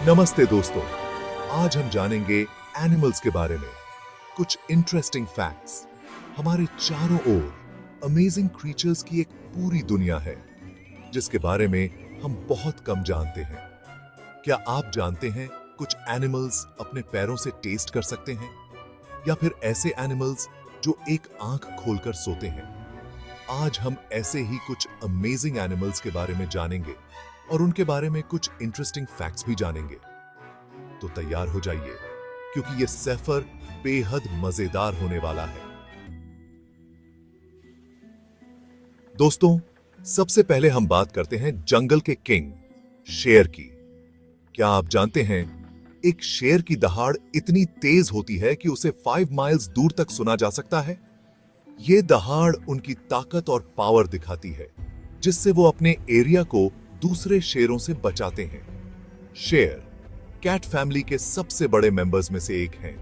नमस्ते दोस्तों, आज हम जानेंगे एनिमल्स के बारे में। कुछ इंटरेस्टिंग फैक्ट्स। हमारे चारों ओर अमेजिंग क्रीचर्स की एक पूरी दुनिया है जिसके बारे में हम बहुत कम जानते हैं। क्या आप जानते हैं कुछ एनिमल्स अपने पैरों से टेस्ट कर सकते हैं, या फिर ऐसे एनिमल्स जो एक आंख खोलकर सोते हैं? आज हम ऐसे ही कुछ अमेजिंग एनिमल्स के बारे में जानेंगे और उनके बारे में कुछ इंटरेस्टिंग फैक्ट्स भी जानेंगे। तो तैयार हो जाइए, क्योंकि ये सफर बेहद मजेदार होने वाला है। दोस्तों, सबसे पहले हम बात करते हैं जंगल के किंग शेर की। क्या आप जानते हैं, एक शेर की दहाड़ इतनी तेज होती है कि उसे 5 माइल्स दूर तक सुना जा सकता है। ये दहाड़ उनकी ताकत और पावर दिखाती है, जिससे वो अपने एरिया को दूसरे शेरों से बचाते हैं। शेर कैट फैमिली के सबसे बड़े मेंबर्स में से एक हैं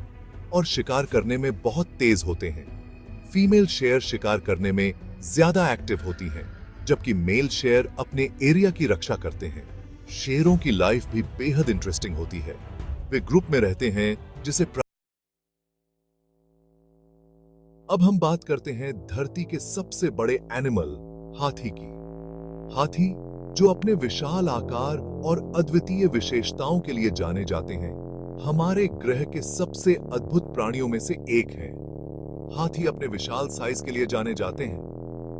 और शिकार करने में बहुत तेज होते हैं। फीमेल शेर शिकार करने में ज्यादा एक्टिव होती हैं, जबकि मेल शेर अपने एरिया की रक्षा करते हैं। शेरों की लाइफ भी बेहद इंटरेस्टिंग होती है। वे ग्रुप में रहते हैं जिसे अब हम बात करते हैं धरती के सबसे बड़े एनिमल हाथी की। हाथी, जो अपने विशाल आकार और अद्वितीय विशेषताओं के लिए जाने जाते हैं, हमारे ग्रह के सबसे अद्भुत प्राणियों में से एक हैं। हाथी अपने विशाल साइज के लिए जाने जाते हैं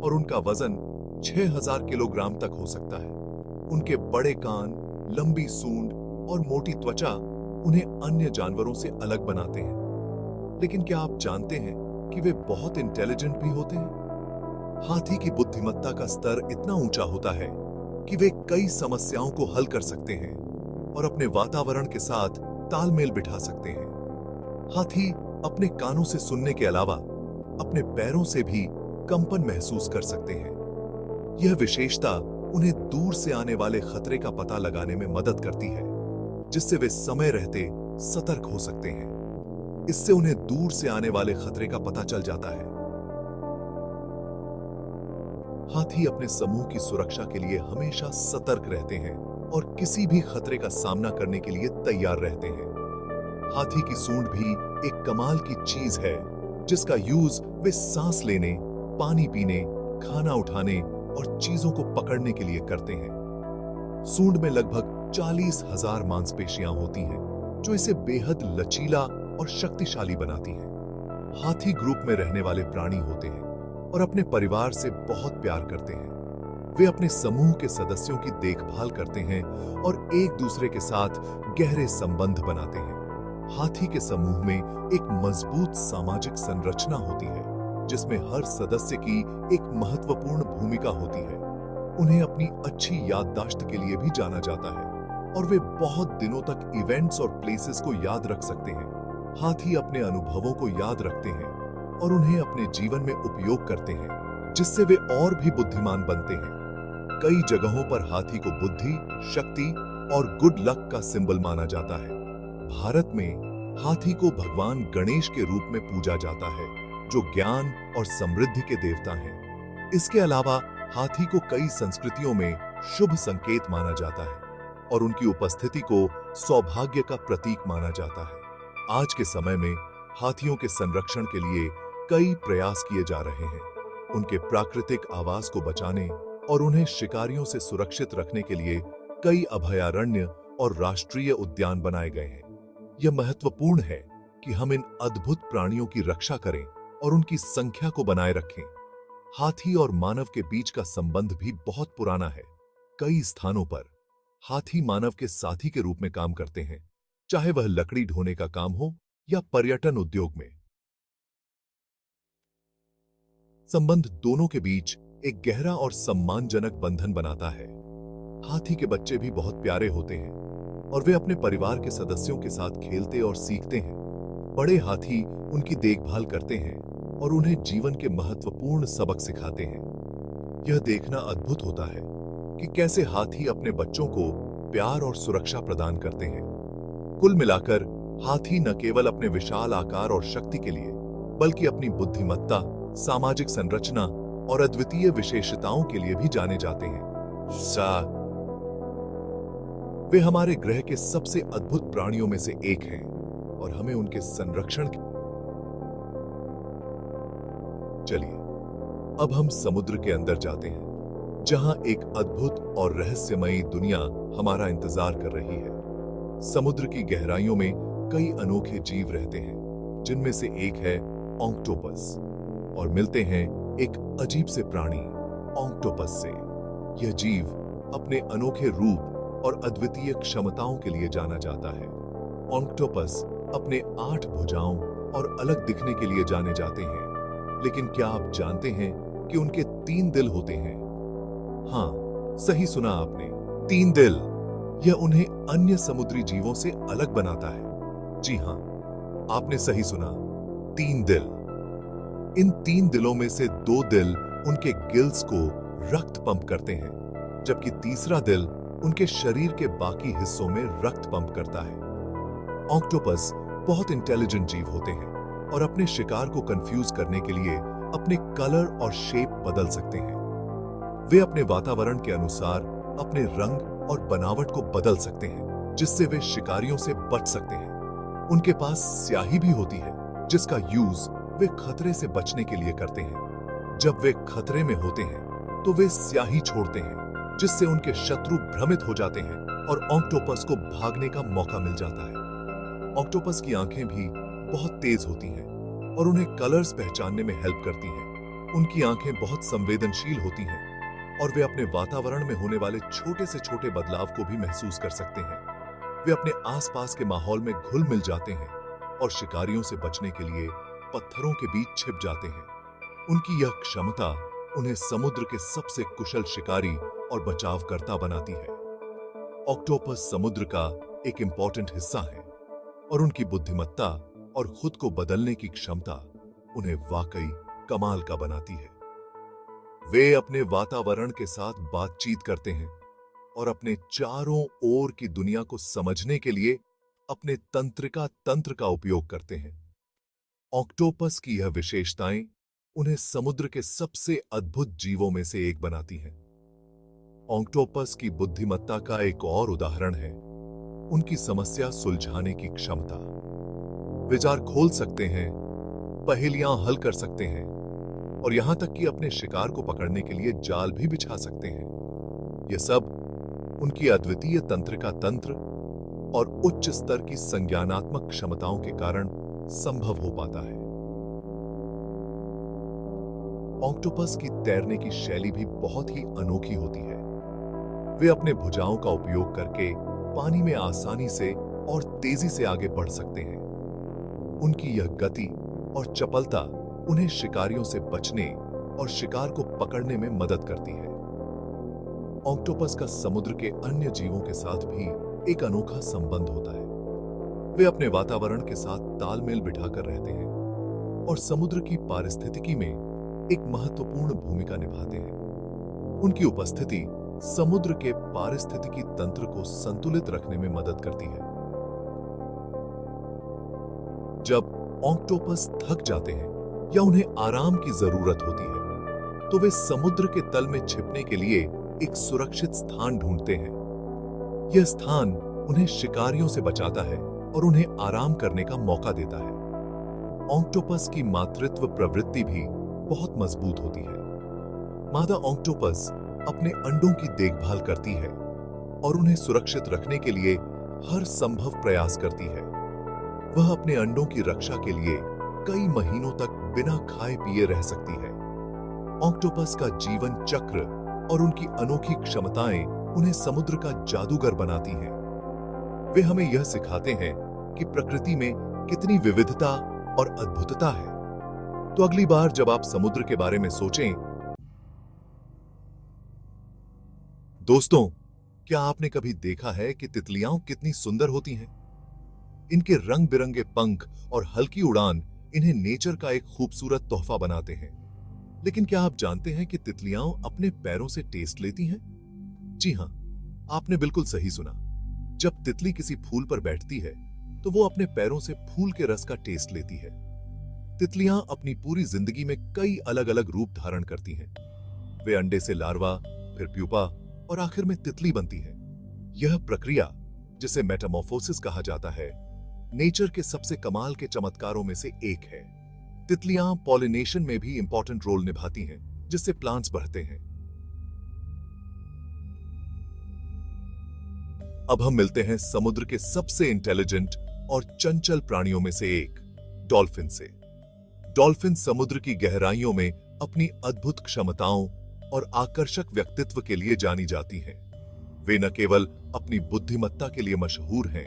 और उनका वजन 6000 किलोग्राम तक हो सकता है। उनके बड़े कान, लंबी सूंड और मोटी त्वचा उन्हें अन्य जानवरों से अलग बनाते हैं। लेकिन क्या आप जानते हैं कि वे बहुत इंटेलिजेंट भी होते हैं? हाथी की बुद्धिमत्ता का स्तर इतना ऊंचा होता है कि वे कई समस्याओं को हल कर सकते हैं और अपने वातावरण के साथ तालमेल बिठा सकते हैं। हाथी अपने कानों से सुनने के अलावा अपने पैरों से भी कंपन महसूस कर सकते हैं। यह विशेषता उन्हें दूर से आने वाले खतरे का पता लगाने में मदद करती है, जिससे वे समय रहते सतर्क हो सकते हैं। इससे उन्हें दूर से आने वाले खतरे का पता चल जाता है। हाथी अपने समूह की सुरक्षा के लिए हमेशा सतर्क रहते हैं और किसी भी खतरे का सामना करने के लिए तैयार रहते हैं। हाथी की सूंड भी एक कमाल की चीज है, जिसका यूज वे सांस लेने, पानी पीने, खाना उठाने और चीजों को पकड़ने के लिए करते हैं। सूंड में लगभग 40,000 मांसपेशियां होती हैं, जो इसे बेहद लचीला और शक्तिशाली बनाती हैं। हाथी ग्रुप में रहने वाले प्राणी होते हैं और अपने परिवार से बहुत प्यार करते हैं। वे अपने समूह के सदस्यों की देखभाल करते हैं और एक दूसरे के साथ गहरे संबंध बनाते हैं। हाथी के समूह में एक मजबूत सामाजिक संरचना होती है, जिसमें हर सदस्य की एक महत्वपूर्ण भूमिका होती है। उन्हें अपनी अच्छी याददाश्त के लिए भी जाना जाता है और वे बहुत दिनों तक इवेंट्स और प्लेसेस को याद रख सकते हैं। हाथी अपने अनुभवों को याद रखते हैं और उन्हें अपने जीवन में उपयोग करते हैं, जिससे वे और भी बुद्धिमान बनते हैं। कई जगहों पर हाथी को बुद्धि, शक्ति और गुड लक का सिंबल माना जाता है। भारत में हाथी को भगवान गणेश के रूप में पूजा जाता है, जो ज्ञान और समृद्धि के देवता हैं। इसके अलावा हाथी को कई संस्कृतियों में शुभ संकेत माना जाता है और उनकी उपस्थिति को सौभाग्य का प्रतीक माना जाता है। आज के समय में हाथियों के संरक्षण के लिए कई प्रयास किए जा रहे हैं। उनके प्राकृतिक आवास को बचाने और उन्हें शिकारियों से सुरक्षित रखने के लिए कई अभयारण्य और राष्ट्रीय उद्यान बनाए गए हैं। यह महत्वपूर्ण है कि हम इन अद्भुत प्राणियों की रक्षा करें और उनकी संख्या को बनाए रखें। हाथी और मानव के बीच का संबंध भी बहुत पुराना है। कई स्थानों पर हाथी मानव के साथी के रूप में काम करते हैं, चाहे वह लकड़ी ढोने का काम हो या पर्यटन उद्योग में। संबंध दोनों के बीच एक गहरा और सम्मानजनक बंधन बनाता है। हाथी के बच्चे भी बहुत प्यारे होते हैं और वे अपने परिवार के सदस्यों के साथ खेलते और सीखते हैं। बड़े हाथी उनकी देखभाल करते हैं और उन्हें जीवन के महत्वपूर्ण सबक सिखाते हैं। यह देखना अद्भुत होता है कि कैसे हाथी अपने बच्चों को प्यार और सुरक्षा प्रदान करते हैं। कुल मिलाकर हाथी न केवल अपने विशाल आकार और शक्ति के लिए, बल्कि अपनी बुद्धिमत्ता, सामाजिक संरचना और अद्वितीय विशेषताओं के लिए भी जाने जाते हैं। वे हमारे ग्रह के सबसे अद्भुत प्राणियों में से एक हैं और हमें उनके संरक्षण की। चलिए अब हम समुद्र के अंदर जाते हैं, जहां एक अद्भुत और रहस्यमयी दुनिया हमारा इंतजार कर रही है। समुद्र की गहराइयों में कई अनोखे जीव रहते हैं, जिनमें से एक है ऑक्टोपस, और मिलते हैं एक अजीब से प्राणी ऑक्टोपस से। यह जीव अपने अनोखे रूप और अद्वितीय क्षमताओं के लिए जाना जाता है। ऑक्टोपस अपने 8 भुजाओं और अलग दिखने के लिए जाने जाते हैं, लेकिन क्या आप जानते हैं कि उनके 3 दिल होते हैं? हाँ, सही सुना आपने, 3 दिल। यह उन्हें अन्य समुद्री जीवों से अलग बनाता है। जी हाँ, आपने सही सुना, 3 दिल। इन 3 दिलों में से 2 दिल उनके गिल्स को रक्त पंप करते हैं, जबकि तीसरा दिल उनके शरीर के बाकी हिस्सों में रक्त पंप करता है। ऑक्टोपस बहुत इंटेलिजेंट जीव होते हैं और अपने शिकार को कंफ्यूज करने के लिए अपने कलर और शेप बदल सकते हैं। वे अपने वातावरण के अनुसार अपने रंग और बनावट को बदल सकते हैं, जिससे वे शिकारियों से बच सकते हैं। उनके पास स्याही भी होती है, जिसका यूज वे खतरे से बचने के लिए करते हैं। जब वे खतरे में होते हैं तो वे स्याही छोड़ते हैं, जिससे उनके शत्रु भ्रमित हो जाते हैं और ऑक्टोपस को भागने का मौका मिल जाता है। ऑक्टोपस की आंखें भी बहुत तेज होती हैं और उन्हें कलर्स पहचानने में हेल्प करती हैं। उनकी आंखें बहुत संवेदनशील होती हैं और वे अपने वातावरण में होने वाले छोटे से छोटे बदलाव को भी महसूस कर सकते हैं। वे अपने आसपास के माहौल में घुल मिल जाते हैं और शिकारियों से बचने के लिए पत्थरों के बीच छिप जाते हैं। उनकी यह क्षमता उन्हें समुद्र के सबसे कुशल शिकारी और बचावकर्ता बनाती है। ऑक्टोपस समुद्र का एक इंपॉर्टेंट हिस्सा है और उनकी बुद्धिमत्ता और खुद को बदलने की क्षमता उन्हें वाकई कमाल का बनाती है। वे अपने वातावरण के साथ बातचीत करते हैं और अपने चारों ओर की दुनिया को समझने के लिए अपने तंत्रिका तंत्र का उपयोग करते हैं। ऑक्टोपस की यह विशेषताएं उन्हें समुद्र के सबसे अद्भुत जीवों में से एक बनाती हैं। ऑक्टोपस की बुद्धिमत्ता का एक और उदाहरण है उनकी समस्या सुलझाने की क्षमता। वे जार खोल सकते हैं, पहेलियां हल कर सकते हैं और यहां तक कि अपने शिकार को पकड़ने के लिए जाल भी बिछा सकते हैं। यह सब उनकी अद्वितीय तंत्रिका तंत्र और उच्च स्तर की संज्ञानात्मक क्षमताओं के कारण संभव हो पाता है। ऑक्टोपस की तैरने की शैली भी बहुत ही अनोखी होती है। वे अपने भुजाओं का उपयोग करके पानी में आसानी से और तेजी से आगे बढ़ सकते हैं। उनकी यह गति और चपलता उन्हें शिकारियों से बचने और शिकार को पकड़ने में मदद करती है। ऑक्टोपस का समुद्र के अन्य जीवों के साथ भी एक अनोखा संबंध होता है। वे अपने वातावरण के साथ तालमेल बिठाकर रहते हैं और समुद्र की पारिस्थितिकी में एक महत्वपूर्ण भूमिका निभाते हैं। उनकी उपस्थिति समुद्र के पारिस्थितिकी तंत्र को संतुलित रखने में मदद करती है। जब ऑक्टोपस थक जाते हैं या उन्हें आराम की जरूरत होती है, तो वे समुद्र के तल में छिपने के लिए एक सुरक्षित स्थान ढूंढते हैं। यह स्थान उन्हें शिकारियों से बचाता है और उन्हें आराम करने का मौका देता है। ऑक्टोपस की मातृत्व प्रवृत्ति भी बहुत मजबूत होती है। मादा ऑक्टोपस अपने अंडों की देखभाल करती है और उन्हें सुरक्षित रखने के लिए हर संभव प्रयास करती है। वह अपने अंडों की रक्षा के लिए कई महीनों तक बिना खाए पिए रह सकती है। ऑक्टोपस का जीवन चक्र और उनकी अनोखी क्षमताएं उन्हें समुद्र का जादूगर बनाती हैं। वे हमें यह सिखाते हैं कि प्रकृति में कितनी विविधता और अद्भुतता है। तो अगली बार जब आप समुद्र के बारे में सोचें, दोस्तों, क्या आपने कभी देखा है कि तितलियां कितनी सुंदर होती हैं? इनके रंग बिरंगे पंख और हल्की उड़ान इन्हें नेचर का एक खूबसूरत तोहफा बनाते हैं। लेकिन क्या आप जानते हैं कि तितलियां अपने पैरों से टेस्ट लेती हैं? जी हां, आपने बिल्कुल सही सुना। जब तितली किसी फूल पर बैठती है, तो वो अपने पैरों से फूल के रस का टेस्ट लेती है। तितलियां अपनी पूरी जिंदगी में कई अलग-अलग रूप धारण करती हैं। वे अंडे से लार्वा, फिर प्यूपा और आखिर में तितली बनती हैं। यह प्रक्रिया जिसे मेटामॉर्फोसिस कहा जाता है, नेचर के सबसे कमाल के चमत्कारों में से एक है। तितलियां पॉलिनेशन में भी इंपॉर्टेंट रोल निभाती हैं, जिससे प्लांट्स बढ़ते हैं। अब हम मिलते हैं समुद्र के सबसे इंटेलिजेंट और चंचल प्राणियों में से एक, डॉल्फिन से। डॉल्फिन समुद्र की गहराइयों में अपनी अद्भुत क्षमताओं और आकर्षक व्यक्तित्व के लिए जानी जाती हैं। वे न केवल अपनी बुद्धिमत्ता के लिए मशहूर हैं,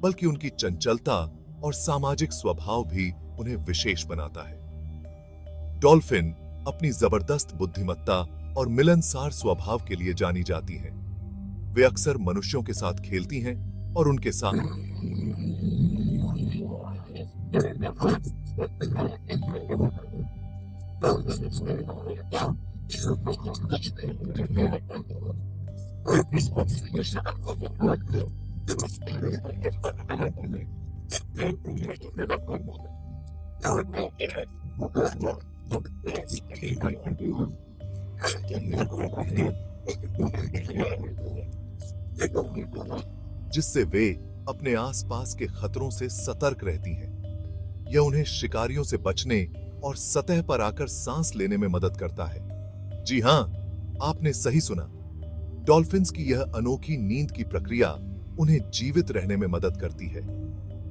बल्कि उनकी चंचलता और सामाजिक स्वभाव भी उन्हें विशेष बनाता है। डॉल्फिन अपनी जबरदस्त बुद्धिमत्ता और मिलनसार स्वभाव के लिए जानी जाती हैं। वे अक्सर मनुष्यों के साथ खेलती हैं और उनके साथ जिससे वे अपने आसपास के खतरों से सतर्क रहती हैं। यह उन्हें शिकारियों से बचने और सतह पर आकर सांस लेने में मदद करता है। जी हां, आपने सही सुना। डॉल्फिन्स की यह अनोखी नींद की प्रक्रिया उन्हें जीवित रहने में मदद करती है।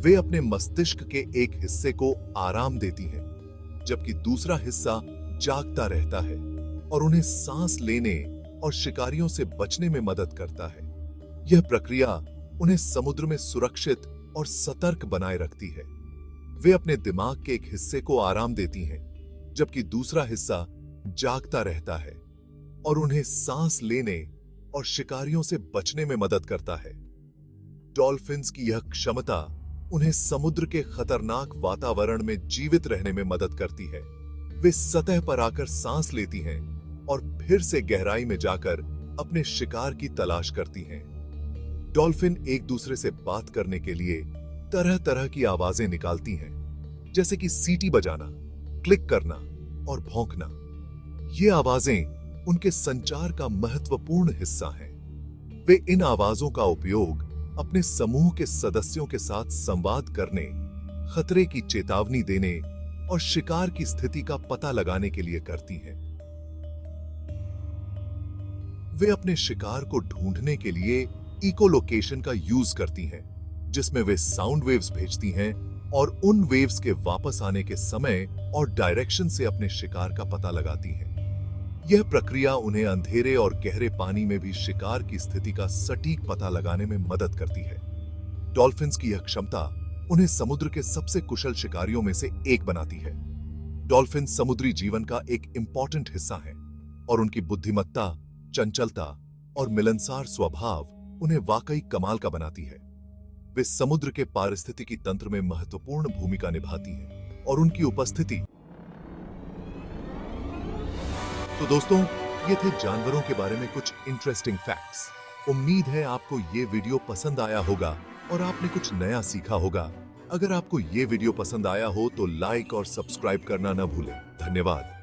वे अपने मस्तिष्क के एक हिस्से को आराम देती हैं, जबकि दूसरा हिस्सा जागता रहता है और उन्हें सांस लेने और शिकारियों से बचने में मदद करता है। यह प्रक्रिया उन्हें समुद्र में सुरक्षित और सतर्क बनाए रखती है। वे अपने दिमाग के एक हिस्से को आराम देती हैं, जबकि दूसरा हिस्सा जागता रहता है और उन्हें सांस लेने और शिकारियों से बचने में मदद करता है। डॉल्फिन्स की यह क्षमता उन्हें समुद्र के खतरनाक वातावरण में जीवित रहने में मदद करती है। वे सतह पर आकर सांस लेती हैं और फिर से गहराई में जाकर अपने शिकार की तलाश करती हैं। डॉल्फिन एक दूसरे से बात करने के लिए तरह तरह की आवाजें निकालती हैं, जैसे कि सीटी बजाना, क्लिक करना और भौंकना। ये आवाजें उनके संचार का महत्वपूर्ण हिस्सा हैं। वे इन आवाजों का उपयोग अपने समूह के सदस्यों के साथ संवाद करने, खतरे की चेतावनी देने और शिकार की स्थिति का पता लगाने के लिए करती हैं। वे अपने शिकार को ढूंढने के लिए इकोलोकेशन का यूज करती हैं, जिसमें वे साउंड वेव्स भेजती हैं और उन वेव्स के वापस आने के समय और डायरेक्शन से अपने शिकार का पता लगाती हैं। यह प्रक्रिया उन्हें अंधेरे और गहरे पानी में भी शिकार की स्थिति का सटीक पता लगाने में मदद करती है। डॉल्फिन्स की यह क्षमता उन्हें समुद्र के सबसे कुशल शिकारियों में से एक बनाती है। डॉल्फिन समुद्री जीवन का एक इंपॉर्टेंट हिस्सा है और उनकी बुद्धिमत्ता, चंचलता और मिलनसार स्वभाव उन्हें वाकई कमाल का बनाती है। वे समुद्र के पारिस्थितिकी तंत्र में महत्वपूर्ण भूमिका निभाती हैं और उनकी उपस्थिति। तो दोस्तों, ये थे जानवरों के बारे में कुछ इंटरेस्टिंग फैक्ट्स। उम्मीद है आपको ये वीडियो पसंद आया होगा और आपने कुछ नया सीखा होगा। अगर आपको ये वीडियो पसंद आया हो तो लाइक और सब्सक्राइब करना न भूलें। धन्यवाद।